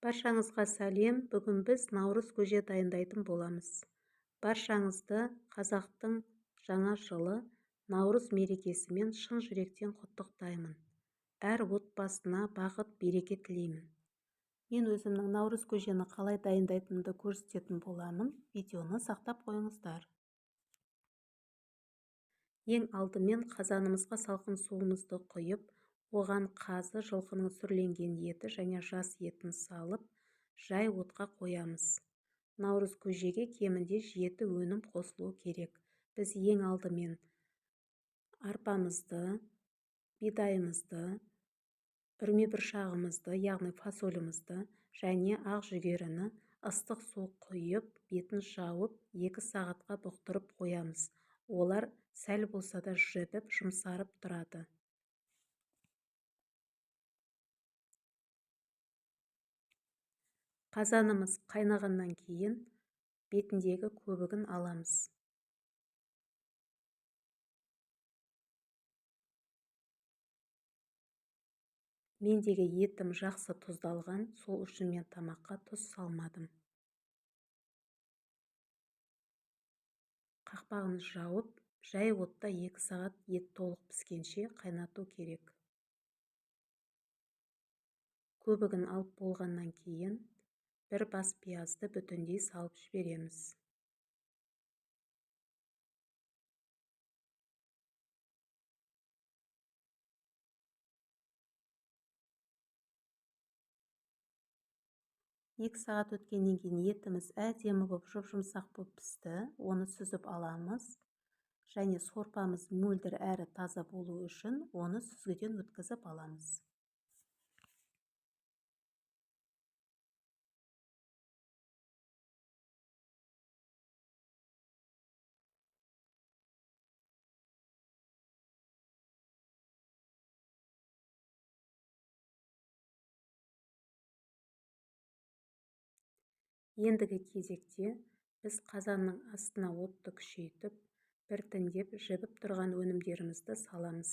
Баршаңызға сәлем. Бүгін біз наурыз көже дайындайтын боламыз. Баршаңызды қазақтың жаңа жылы наурыз мерекесімен шын жүректен құттықтаймын. Әр отбасына бақыт, береке тілеймін. Мен өзімнің наурыз көжені қалай дайындайтынымды көрсететін боламын. Видеоны сақтап қойыңыздар. Ең алдымен қазанымызға салқын суымызды құйып, оған қазы, жылқының сүрленген еті және жас етін салып, жай отқа қоямыз. Наурыз көжеге кемінде 7 өнім қосылу керек. Біз ең алдымен арпамызды, бидайымызды, үрме бұршағымызды, яғни фасолімізді және ақ жүгеріні ыстық су құйып, бетін жауып, 2 сағатқа бұқтырып қоямыз. Олар сәл болса да жібіп, жұмсарып тұрады. Қазанымыз қайнағаннан кейін бетіндегі көбігін аламыз. Мендегі етім жақсы тұздалған, сол үшін мен тамаққа тұз салмадым. Қақпағын жауып, жай отта 2 сағат ет толық піскенше қайнату керек. Көбігін алып болғаннан кейін бір бас пиязды бүтіндей салып жібереміз. Екі сағат өткеннен кейін етіміз әдемі болып, жұмсақ болып пісті. Оны сүзіп аламыз. Және сорпамыз мөлдір әрі таза болу үшін оны сүзгіден өткізіп аламыз. Ендігі кезекте біз қазанның астына отты күшейтіп, біртіндеп жібіп тұрған өнімдерімізді саламыз.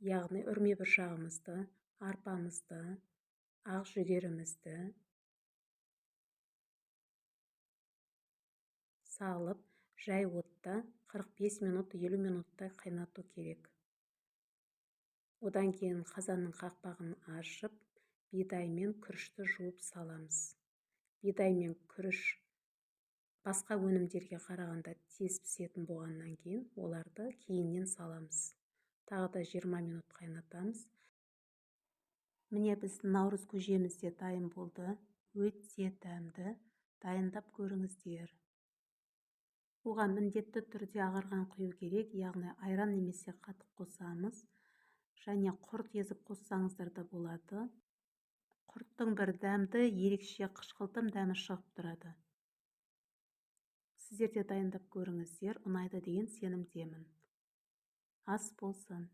Яғни үрме бұршағымызды, арпамызды, ақ жүгерімізді салып, жай отта 45 минут, 50 минуттай қайнату керек. Одан кейін қазанның қақпағын ашып, бидай мен күрішті жуып саламыз. Бидай мен күріш басқа өнімдерге қарағанда тез пісетін болғаннан кейін оларды кейіннен саламыз. Тағы да 20 минут қайнатамыз. Міне біздің наурыз көжеміз де дайын болды. Өте дәмді. Дайындап көріңіздер. Оған міндетті түрде ағарған құю керек, яғни айран немесе қатық қосамыз. Және құрт езіп қоссаңыздар да болады. Құрттың бір дәмді, ерекше қышқылтым дәмі шығып тұрады. Сіздер де дайындап көріңіздер, ұнайды деген сенімдемін. Ас болсын.